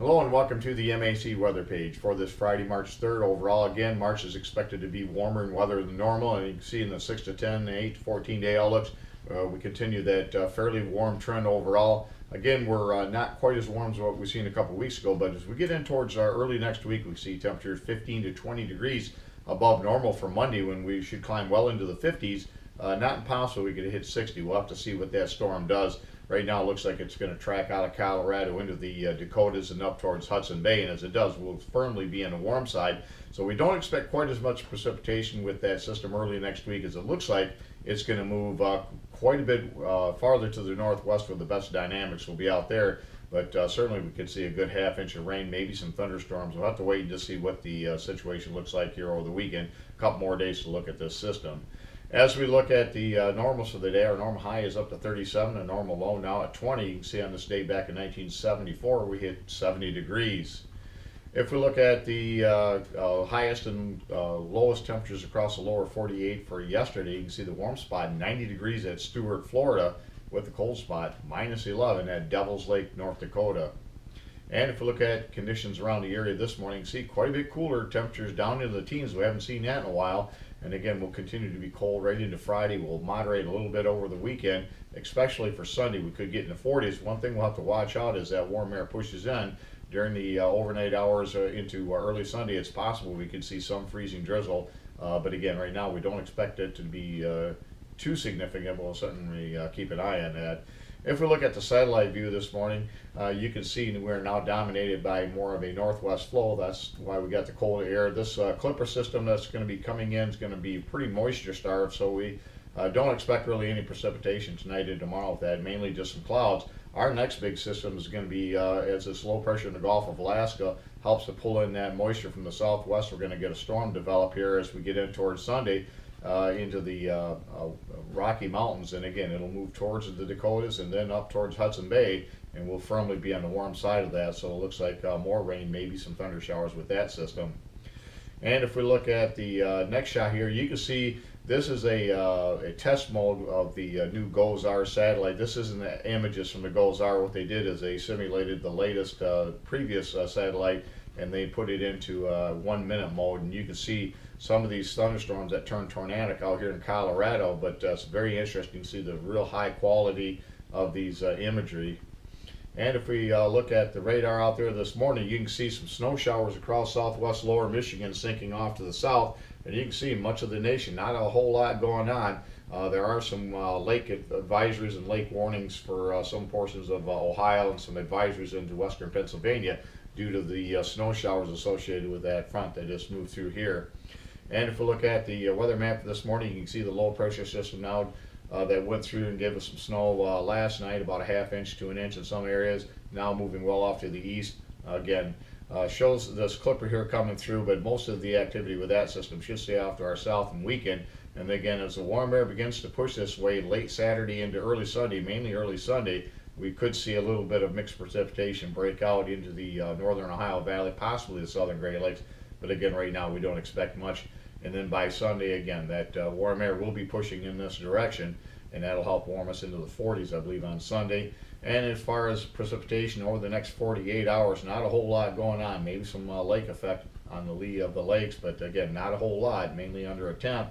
Hello and welcome to the MAC weather page for this Friday, March 3rd. Overall, again, March is expected to be warmer in weather than normal, and you can see in the 6 to 10, 8 to 14 day outlooks, we continue that fairly warm trend overall. Again, we're not quite as warm as what we've seen a couple weeks ago, but as we get in towards early next week, we see temperatures 15 to 20 degrees above normal for Monday, when we should climb well into the 50s. Not impossible we could hit 60. We'll have to see what that storm does. Right now it looks like it's going to track out of Colorado into the Dakotas and up towards Hudson Bay, and as it does, we'll firmly be on the warm side. So we don't expect quite as much precipitation with that system early next week, as it looks like it's going to move quite a bit farther to the northwest, where the best dynamics will be out there. But certainly we could see a good half-inch of rain, maybe some thunderstorms. We'll have to wait and just see what the situation looks like here over the weekend. A couple more days to look at this system. As we look at the normals for the day, our normal high is up to 37, a normal low now at 20. You can see on this day back in 1974, we hit 70 degrees. If we look at the highest and lowest temperatures across the lower 48 for yesterday, you can see the warm spot, 90 degrees at Stewart, Florida, with the cold spot, minus 11 at Devil's Lake, North Dakota. And if we look at conditions around the area this morning, you can see quite a bit cooler, temperatures down into the teens. We haven't seen that in a while. And again, we'll continue to be cold right into Friday. We'll moderate a little bit over the weekend, especially for Sunday. We could get in the 40s. One thing we'll have to watch out is that warm air pushes in during the overnight hours into early Sunday. It's possible we could see some freezing drizzle. But again, right now we don't expect it to be too significant. We'll certainly keep an eye on that. If we look at the satellite view this morning, you can see we're now dominated by more of a northwest flow. That's why we got the cold air. This clipper system that's going to be coming in is going to be pretty moisture starved, so we don't expect really any precipitation tonight and tomorrow with that, mainly just some clouds. Our next big system is going to be, as this low pressure in the Gulf of Alaska helps to pull in that moisture from the southwest, we're going to get a storm develop here as we get in towards Sunday. Into the Rocky Mountains, and again it'll move towards the Dakotas and then up towards Hudson Bay, and we'll firmly be on the warm side of that, so it looks like more rain, maybe some thunder showers with that system. And if we look at the next shot here, you can see this is a test mode of the new GOES-R satellite. This isn't the images from the GOES-R. What they did is they simulated the latest previous satellite, and they put it into 1 minute mode, and you can see some of these thunderstorms that turn tornadic out here in Colorado. But it's very interesting to see the real high quality of these imagery. And if we look at the radar out there this morning, you can see some snow showers across southwest lower Michigan sinking off to the south, and you can see much of the nation, not a whole lot going on. There are some lake advisories and lake warnings for some portions of Ohio, and some advisories into western Pennsylvania due to the snow showers associated with that front that just moved through here. And if we look at the weather map this morning, you can see the low pressure system now that went through and gave us some snow last night, about a ½ to 1 inch in some areas, now moving well off to the east. Again, shows this clipper here coming through, but most of the activity with that system should stay off to our south and weekend. And again, as the warm air begins to push this way late Saturday into early Sunday, mainly early Sunday, we could see a little bit of mixed precipitation break out into the northern Ohio Valley, possibly the southern Great Lakes. But again, right now we don't expect much. And then by Sunday, again, that warm air will be pushing in this direction, and that'll help warm us into the 40s, I believe, on Sunday. And as far as precipitation over the next 48 hours, not a whole lot going on. Maybe some lake effect on the lee of the lakes, but again, not a whole lot, mainly under a tenth.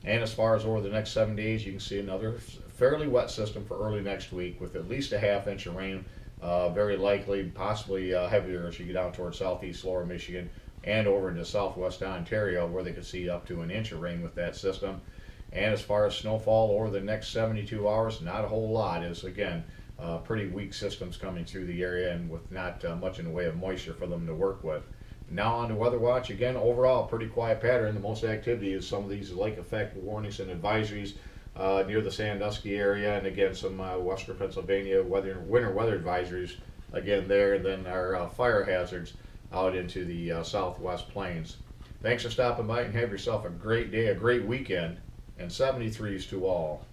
And as far as over the next 7 days, you can see another fairly wet system for early next week, with at least a ½ inch of rain, very likely, possibly heavier as you get down towards southeast lower Michigan and over into southwest Ontario, where they could see up to 1 inch of rain with that system. And as far as snowfall over the next 72 hours, not a whole lot. Is again pretty weak systems coming through the area, and with not much in the way of moisture for them to work with. Now on to Weather Watch. Again, overall pretty quiet pattern. The most activity is some of these lake effect warnings and advisories near the Sandusky area, and again some western Pennsylvania winter weather advisories again there, and then our fire hazards out into the southwest plains. Thanks for stopping by, and have yourself a great day, a great weekend, and 73s to all.